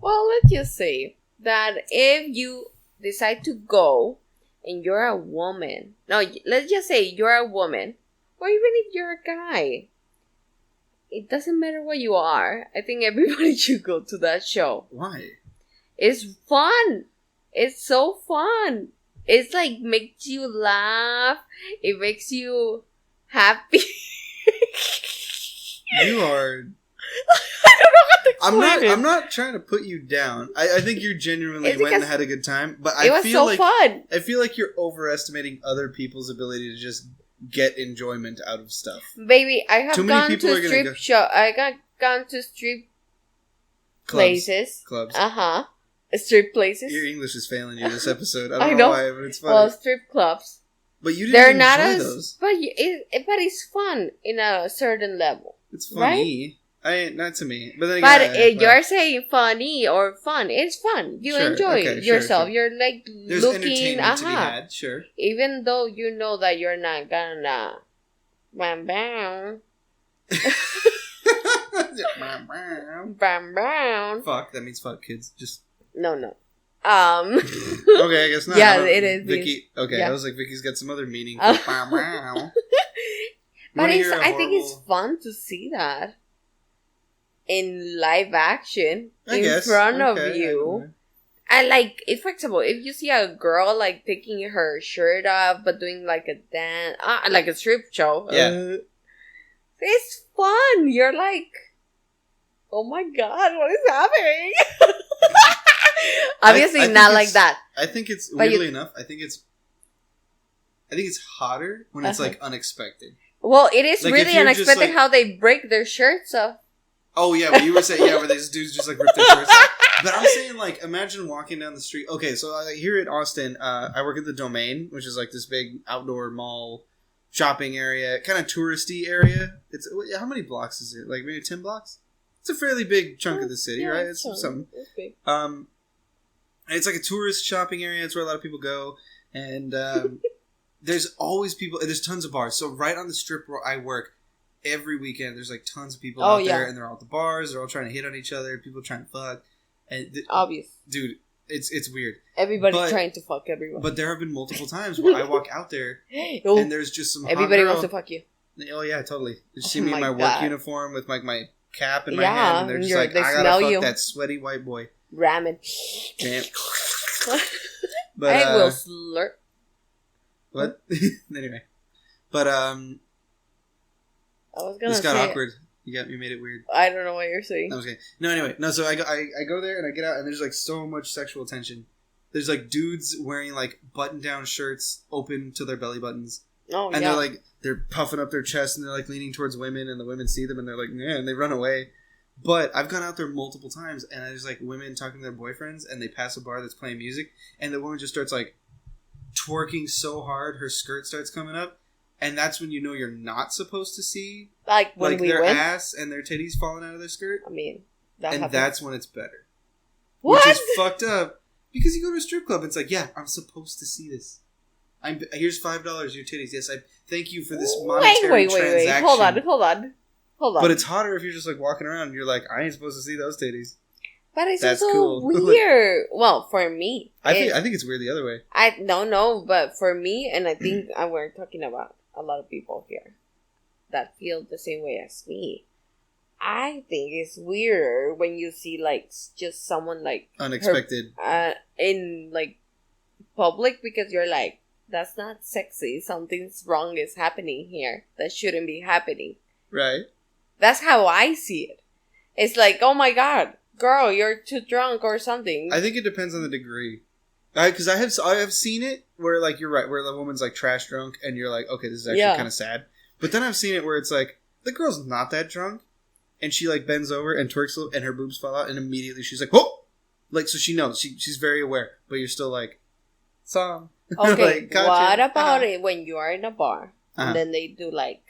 B: Well, let's just say that if you decide to go and you're a woman, no, let's just say you're a woman, or even if you're a guy, it doesn't matter what you are. I think everybody should go to that show.
A: Why?
B: It's fun. It's so fun. It's like makes you laugh. It makes you happy.
A: You are.
B: I don't know how to explain it.
A: I'm not trying to put you down. I think you genuinely
B: It's
A: went and
B: because
A: had a good time, but
B: it
A: I
B: was
A: feel
B: so
A: like
B: fun.
A: I feel like you're overestimating other people's ability to just get enjoyment out of stuff.
B: Baby, I have
A: Too many
B: gone
A: people are
B: to
A: gonna
B: strip
A: go-
B: show. I got gone to strip places.
A: Clubs.
B: Strip places.
A: Your English is failing you this episode. I
B: I
A: don't know
B: know.
A: why, but it's funny.
B: Well, strip clubs.
A: But you
B: They're
A: didn't
B: not
A: enjoy
B: as,
A: those.
B: but it's fun in a certain level.
A: It's funny. Not to me. But then
B: But
A: again,
B: you're saying funny or fun. It's fun. You
A: Sure,
B: enjoy
A: okay, sure,
B: yourself.
A: sure.
B: You're like
A: there's
B: looking.
A: entertainment to be had, sure.
B: Even though you know that you're not gonna. Bam bam. Bam bam.
A: Fuck, that means fuck kids. Just
B: No.
A: okay, I guess not.
B: Yeah,
A: I don't-
B: it is.
A: Vicky. Okay,
B: Yeah.
A: I was like, Vicky's got some other meaning.
B: Oh. But
A: Wanna
B: it's,
A: hear a
B: I think it's
A: horrible-
B: fun to see that in live action
A: I
B: in
A: guess.
B: front of
A: Okay,
B: you. I like if, for example, if you see a girl like taking her shirt off but doing like a dance, like a strip show.
A: Yeah.
B: It's fun. You're like, oh my god, what is happening? Obviously,
A: I think
B: not like
A: it's-
B: that.
A: I think it's
B: But
A: weirdly enough. I think it's hotter when it's
B: Uh-huh.
A: like unexpected.
B: Well, it is
A: Like, if
B: really
A: you're just,
B: unexpected
A: like-
B: how they break their shirts off.
A: Oh yeah, what you were saying, yeah, where these dudes just like rip their shirts off. But I'm saying, like, imagine walking down the street. Okay, so here in Austin, I work at the Domain, which is like this big outdoor mall shopping area, kind of touristy area. It's how many blocks is it? Like maybe 10 blocks. It's a fairly big chunk of the city, right? It's something.
B: It's big.
A: It's like a tourist shopping area. It's where a lot of people go, and there's always people. There's tons of bars. So right on the strip where I work. Every weekend, there's like tons of people out there, and they're all at the bars. They're all trying to hit on each other. People trying to fuck, and
B: obvious,
A: dude. It's weird.
B: Everybody's trying to fuck everyone.
A: But there have been multiple times where I walk out there, and there's just some.
B: Everybody wants to fuck you.
A: Oh yeah, totally. You see me in my work uniform with like my cap in my hand, and they're just like,
B: they
A: I gotta fuck
B: you.
A: that sweaty white boy.
B: Ramen.
A: Damn. But
B: I will slurp.
A: What? Anyway, but
B: I was gonna
A: this got
B: say
A: awkward. You made it weird.
B: I don't know what you're saying.
A: Okay. No, anyway. No, so I go there and I get out and there's like so much sexual tension. There's like dudes wearing like button down shirts open to their belly buttons.
B: Oh,
A: and they're puffing up their chest and they're like leaning towards women and the women see them and they're like, yeah, and they run away. But I've gone out there multiple times and there's like women talking to their boyfriends and they pass a bar that's playing music and the woman just starts like twerking so hard her skirt starts coming up. And that's when you know you're not supposed to see
B: like when we
A: their
B: went?
A: ass and their titties falling out of their skirt.
B: I mean,
A: that's when it's better.
B: What?
A: Which is fucked up because you go to a strip club and it's like, yeah, I'm supposed to see this. Here's $5, your titties. Yes, I thank you for this monetary transaction.
B: Hold on.
A: But it's hotter if you're just like walking around and you're like, I ain't supposed to see those titties.
B: But it's
A: That's
B: also
A: cool.
B: weird. Well, for me,
A: I think it's weird the other way.
B: I don't know, but for me, and I think we're talking about a lot of people here that feel the same way as me. I think it's weirder when you see like just someone like
A: unexpected
B: in like public because you're like, that's not sexy. Something's wrong is happening here that shouldn't be happening.
A: Right.
B: That's how I see it. It's like, oh my god, girl, you're too drunk or something.
A: I think it depends on the degree. Because I have seen it where like you're right, where the woman's like trash drunk, and you're like, okay, this is actually kind of sad. But then I've seen it where it's like the girl's not that drunk, and she like bends over and twerks a little, and her boobs fall out, and immediately she's like, whoa, like so she knows she's very aware, but you're still like, Sam.
B: Okay,
A: like, gotcha.
B: What about it when you are in a bar and then they do like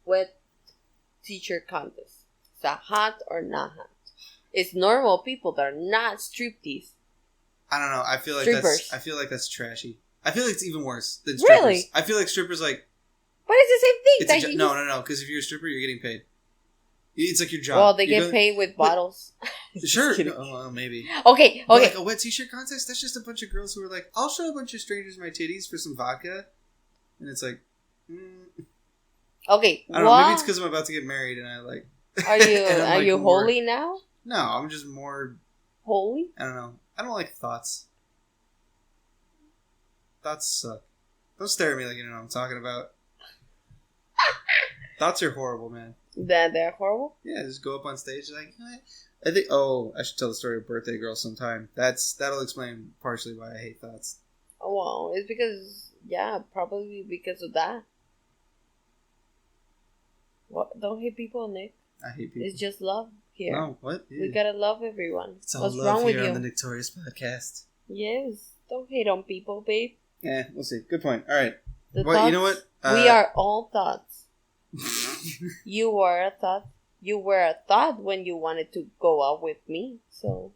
B: wet t-shirt contest? Is that hot or not hot? It's normal people that are not striptease.
A: I don't know. I feel like that's trashy. I feel like it's even worse than strippers.
B: Really?
A: I feel like strippers like.
B: But it's the same thing.
A: No. Because if you're a stripper, you're getting paid. It's like your job.
B: Well, they get paid with bottles.
A: Sure. Well, maybe.
B: Okay.
A: But like a wet t-shirt contest, that's just a bunch of girls who are like, I'll show a bunch of strangers my titties for some vodka. And it's like...
B: Okay.
A: I don't know. Maybe it's because I'm about to get married and I like...
B: Are you holy now?
A: No, I'm just more...
B: Holy?
A: I don't know. I don't like thoughts. Thoughts suck. Don't stare at me like you know what I'm talking about. Thoughts are horrible, man.
B: They're horrible?
A: Yeah, just go up on stage like... I think... Oh, I should tell the story of Birthday Girl sometime. That'll explain partially why I hate thoughts.
B: Oh, well, it's because... Yeah, probably because of that. What? Don't hate people, Nick.
A: I hate people.
B: It's just love here.
A: No, what?
B: Yeah. We gotta love everyone.
A: It's all What's love wrong here with you? On the Victorious Podcast.
B: Yes. Don't hate on people, babe.
A: Yeah, we'll see. Good point. All right.
B: Thoughts,
A: you know what?
B: We are all thoughts. You were a thought. You were a thought when you wanted to go out with me. So.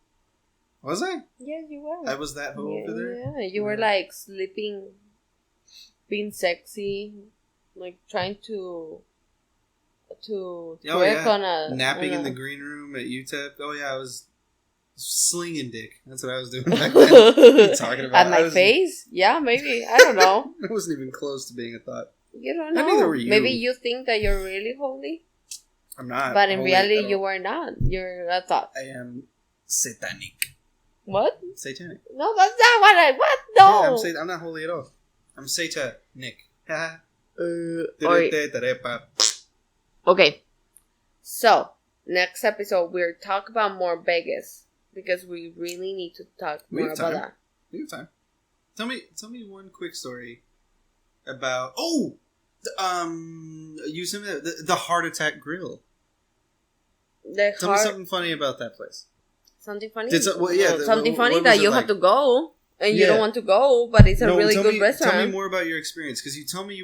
A: Was I?
B: Yes, you were.
A: I was that hoe over there?
B: Yeah, you were like sleeping, being sexy, like trying to work on a...
A: Napping in the green room at UTEP. Oh yeah, I was slinging dick. That's what I was doing back then. What are you talking about?
B: At my face? Yeah, maybe. I don't know.
A: It wasn't even close to being a thought.
B: You don't know.
A: Neither were you.
B: Maybe you think that you're really holy.
A: I'm not.
B: But in reality, you are not. You're a thought.
A: I am satanic.
B: What?
A: Satanic.
B: No, that's not what I... What? No!
A: Yeah, I'm not holy at all. I'm satanic.
B: Okay. So, next episode, we'll talk about more Vegas. Because we really need to talk more about that.
A: We have time. Tell me one quick story about... Oh! You sent me the Heart Attack Grill. Tell me something funny about that place.
B: Something funny?
A: Something
B: funny that you have to go and you don't want to go, but it's a really good restaurant.
A: Tell me more about your experience, because you told me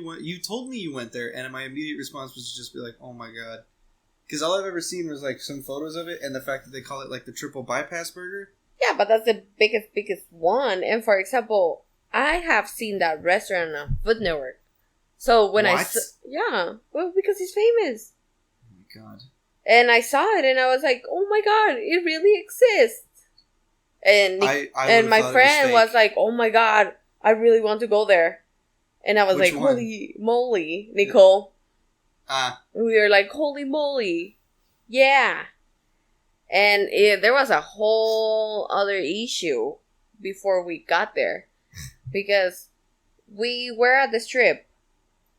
A: you went there, and my immediate response was to just be like, "Oh my god," because all I've ever seen was like some photos of it, and the fact that they call it like the triple bypass burger.
B: Yeah, but that's the biggest one. And for example, I have seen that restaurant on Food Network. So when well, because it's famous.
A: Oh my god.
B: And I saw it, and I was like, "Oh my god, it really exists!" And my friend was like, "Oh my god, I really want to go there." And I was like, "Holy moly, Nicole!" We were like, "Holy moly, yeah!" And there was a whole other issue before we got there, because we were at the Strip,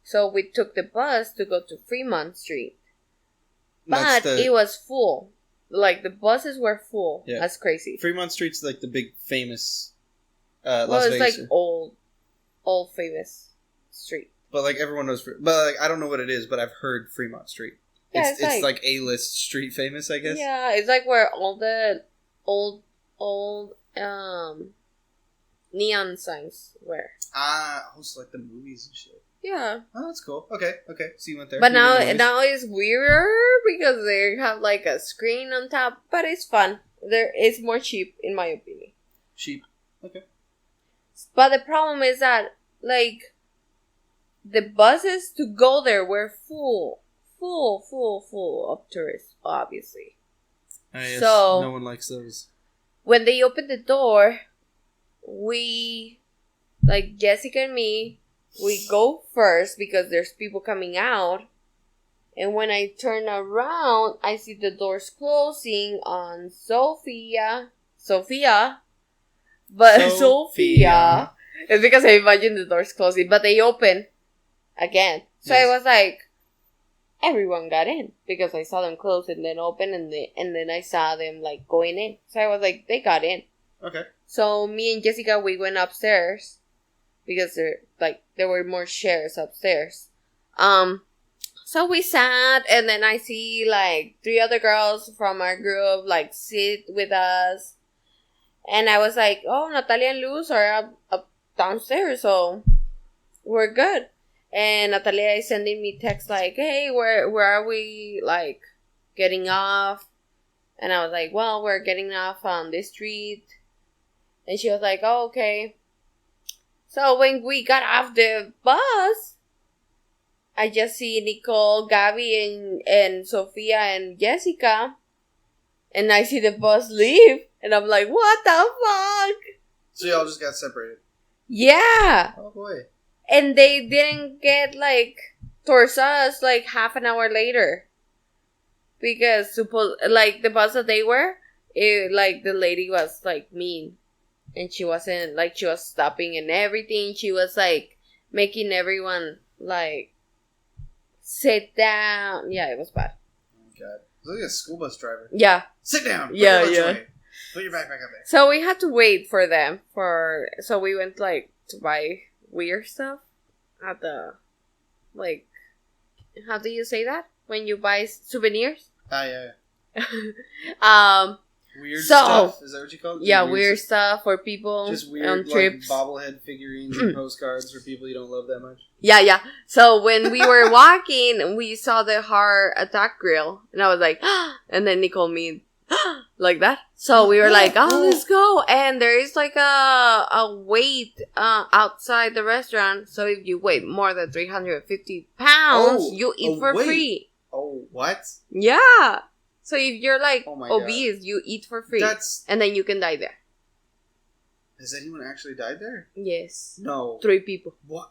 B: so we took the bus to go to Fremont Street. But it was full. Like, the buses were full. Yeah. That's crazy.
A: Fremont Street's like the big famous Las Vegas.
B: It's like old famous street.
A: But like everyone knows, but like I don't know what it is, but I've heard Fremont Street. Yeah, it's like A-list street famous, I guess.
B: Yeah, it's like where all the old neon signs were.
A: Also like the movies and shit.
B: Yeah.
A: Oh, that's cool. Okay. So you went there.
B: But now it's weirder because they have like a screen on top, but it's fun. It's more cheap, in my opinion.
A: Cheap. Okay.
B: But the problem is that, like, the buses to go there were full of tourists, obviously.
A: Yes, so no one likes those.
B: When they opened the door, like Jessica and me, we go first because there's people coming out. And when I turn around, I see the doors closing on Sophia. But Sophia. It's because I imagine the doors closing. But they open again. So yes. I was like, everyone got in. Because I saw them close and then open. And then I saw them like going in. So I was like, they got in.
A: Okay.
B: So me and Jessica, we went upstairs. Because there were more chairs upstairs. So we sat, and then I see like 3 other girls from our group like sit with us. And I was like, oh, Natalia and Luz are up downstairs, so we're good. And Natalia is sending me texts like, hey, where are we like getting off? And I was like, well, we're getting off on this street. And she was like, oh, okay. So when we got off the bus, I just see Nicole, Gabby, and Sophia and Jessica. And I see the bus leave. And I'm like, what the fuck?
A: So y'all just got separated?
B: Yeah.
A: Oh boy.
B: And they didn't get like towards us like half an hour later. Because like the bus that they were, like the lady was like mean. And she wasn't, like, she was stopping and everything. She was, like, making everyone, like, sit down. Yeah, it was bad.
A: Oh, my God. It was like a school bus driver.
B: Yeah.
A: Sit down.
B: Yeah.
A: Put your backpack up there.
B: So we had to wait for them. So we went, like, to buy weird stuff at the, like, how do you say that? When you buy souvenirs?
A: Yeah. Weird stuff? Is that what you call it?
B: Yeah, weird stuff for people
A: just weird,
B: on trips.
A: Like, bobblehead figurines and postcards for people you don't love that much.
B: Yeah. So when we were walking, we saw the Heart Attack grill. And I was like, and then Nicole me like that. So we were like, let's go. And there is like a wait outside the restaurant. So if you weigh more than 350 pounds, you eat for free.
A: Oh, what?
B: Yeah. So if you're like obese, you eat for free. And then you can die there.
A: Has anyone actually died there?
B: Yes.
A: No.
B: 3 people.
A: What?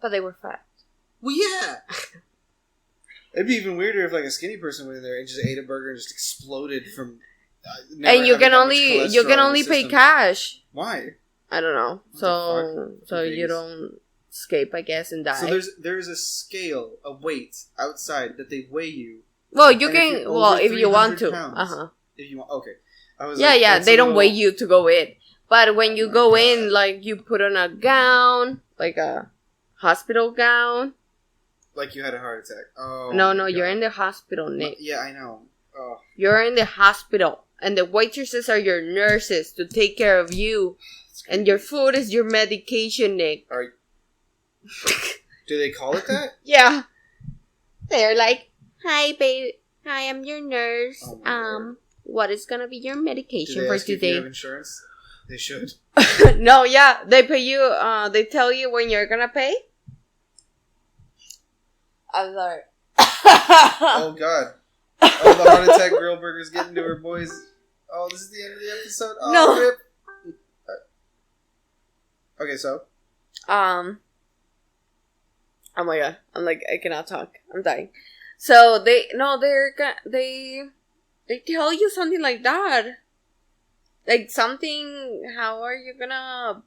B: But they were fat.
A: Well, yeah. It'd be even weirder if like a skinny person went in there and just ate a burger and just exploded from.
B: And you can only pay cash.
A: Why?
B: I don't know. So you don't escape, I guess, and die.
A: So there's a scale, a weight outside that they weigh you.
B: Well, you can. If you want to.
A: If you want, okay.
B: They don't weigh you to go in. But when you go in, like, you put on a gown, like a hospital gown.
A: Like you had a heart attack. Oh.
B: No,
A: my
B: you're
A: God.
B: in the hospital, Nick.
A: Yeah, I know. Oh.
B: You're in the hospital, and the waitresses are your nurses to take care of you, and your food is your medication, Nick.
A: All right. Do they call it that?
B: Yeah. They're like, "Hi, baby. Hi, I'm your nurse.
A: Oh my Lord.
B: What is gonna be your
A: Do
B: medication
A: they
B: for
A: ask if you have
B: today?"
A: insurance? They should.
B: No, yeah, they pay you. They tell you when you're gonna pay. I'm sorry.
A: Oh God. Oh, the heart attack girl burger's getting to her, boys. Oh, this is the end of the episode. Oh,
B: No.
A: rip. Okay, so
B: Oh my god, I'm like, I cannot talk. I'm dying. So they tell you something like that, like something. How are you gonna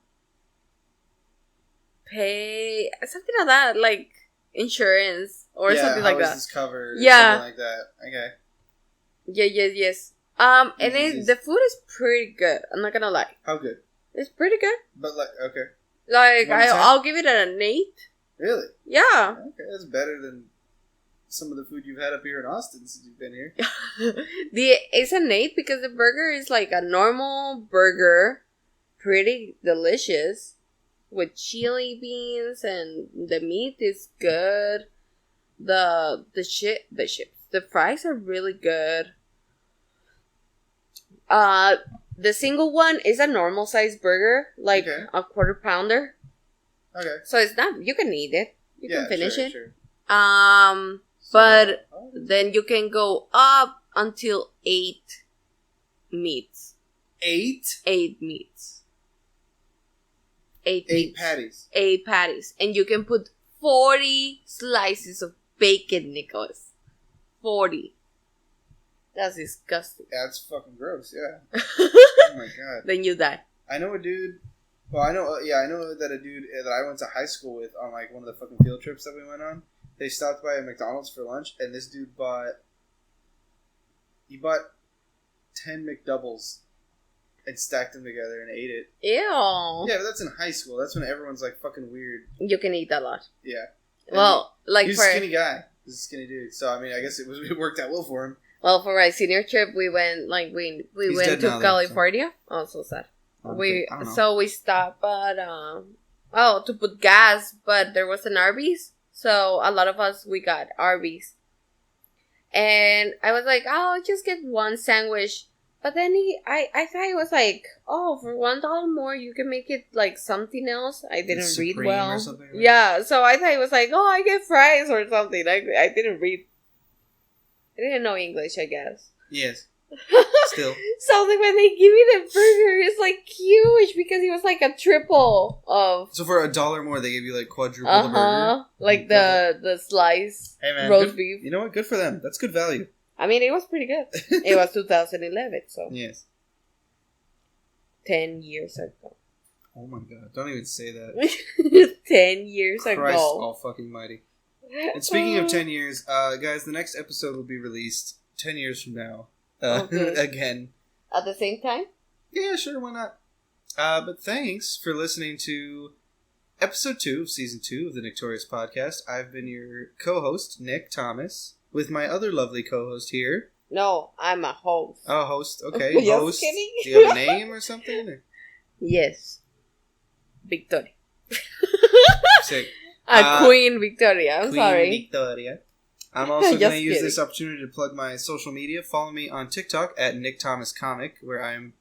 B: pay something like that, like insurance or something like
A: how is
B: that?
A: this covered? Or
B: Yeah.
A: something like that. Okay.
B: Yes. And
A: Easy.
B: the food is pretty good. I'm not gonna lie,
A: How good?
B: it's pretty good.
A: But like, okay,
B: Like
A: 1 to 10?
B: I'll give it an 8.
A: really?
B: Yeah.
A: Okay, that's better than some of the food you've had up here in Austin since you've been here.
B: It's an 8 because the burger is like a normal burger, pretty delicious, with chili beans, and the meat is good. The fries are really good. The single one is a normal size burger, like
A: Okay.
B: a quarter pounder.
A: Okay.
B: So it's not, you can eat it. You can finish
A: sure,
B: it.
A: Sure.
B: But
A: Oh,
B: then you can go up until 8 meats.
A: 8?
B: 8 meats. 8
A: 8
B: meats.
A: patties.
B: 8 patties. And you can put 40 slices of bacon, Nicholas. 40. That's disgusting.
A: That's fucking gross. Yeah. Oh my God.
B: Then you die.
A: I know a dude. Well, I know that a dude that I went to high school with on like one of the fucking field trips that we went on. They stopped by a McDonald's for lunch, and this dude bought 10 McDoubles and stacked them together and ate it.
B: Ew.
A: Yeah, but that's in high school. That's when everyone's like fucking weird.
B: You can eat a lot.
A: Yeah. And
B: Well, like
A: he's
B: for
A: a skinny guy. He's a skinny dude. So I mean, I guess it worked out well for him.
B: my senior trip, we went we
A: He's
B: went
A: dead
B: to
A: now, though,
B: California. Oh, so sad.
A: I don't know.
B: So we stopped at to put gas, but there was an Arby's, so a lot of us we got Arby's, and I was like, oh, I'll just get one sandwich. But then I thought it was like, oh, for $1 more you can make it like something else. I didn't read
A: Supreme
B: well.
A: or something like that?
B: Yeah, so I thought it was like, oh, I get fries or something. I didn't read. I didn't know English, I guess.
A: Yes. Still.
B: So like when they give me the burger, it's like huge because it was like a triple of
A: So for $1 more, they gave you like quadruple the burger.
B: like the slice
A: Hey man,
B: roast
A: good-
B: beef.
A: You know what? Good for them. That's good value.
B: I mean, it was pretty good. It was 2011, so
A: Yes.
B: 10 years ago.
A: Oh my God! Don't even say that.
B: 10 years
A: Christ
B: ago.
A: all fucking mighty. And speaking of 10 years, guys, the next episode will be released 10 years from now.
B: Okay.
A: Again.
B: At the same time?
A: Yeah, sure, why not? But thanks for listening to episode 2 of season 2 of the Victorious Podcast. I've been your co-host, Nick Thomas, with my other lovely co-host here.
B: No, I'm a host.
A: Oh, host. Okay,
B: Just
A: host.
B: kidding.
A: Do you have a name or something? Or?
B: Yes. Victoria.
A: Sick.
B: Queen Victoria. I'm
A: Queen
B: sorry.
A: Victoria. I'm also
B: Just
A: going to use
B: kidding.
A: this opportunity to plug my social media. Follow me on TikTok at Nick Thomas Comic, where I'm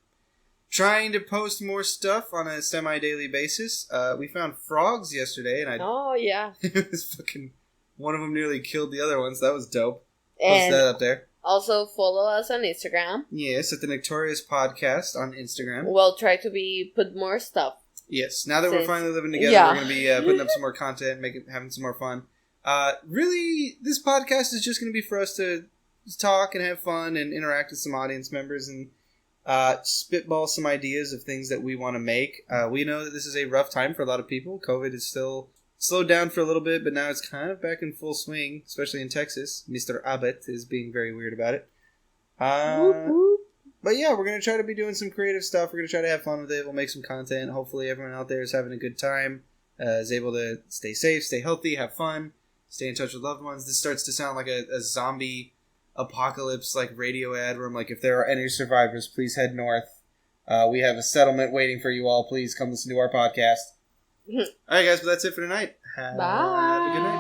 A: trying to post more stuff on a semi-daily basis. We found frogs yesterday, and
B: Oh, yeah.
A: it was fucking one of them nearly killed the other one, so that was dope. Post
B: And
A: that up there.
B: also follow us on Instagram.
A: Yes, at the Victorious Podcast on Instagram.
B: We'll try to put more stuff.
A: Yes, now that we're
B: Since-
A: finally living together,
B: yeah.
A: we're going to be putting up some more content, having some more fun. Really, this podcast is just going to be for us to just talk and have fun and interact with some audience members and spitball some ideas of things that we want to make. We know that this is a rough time for a lot of people. COVID is still slowed down for a little bit, but now it's kind of back in full swing, especially in Texas. Mr. Abbott is being very weird about it.
B: Whoop, whoop.
A: But yeah, we're going to try to be doing some creative stuff. We're going to try to have fun with it. We'll make some content. Hopefully everyone out there is having a good time, is able to stay safe, stay healthy, have fun. Stay in touch with loved ones. This starts to sound like a zombie apocalypse like radio ad where I'm like, if there are any survivors, please head north. We have a settlement waiting for you all. Please come listen to our podcast. All right, guys, but that's it for tonight. Have a good night.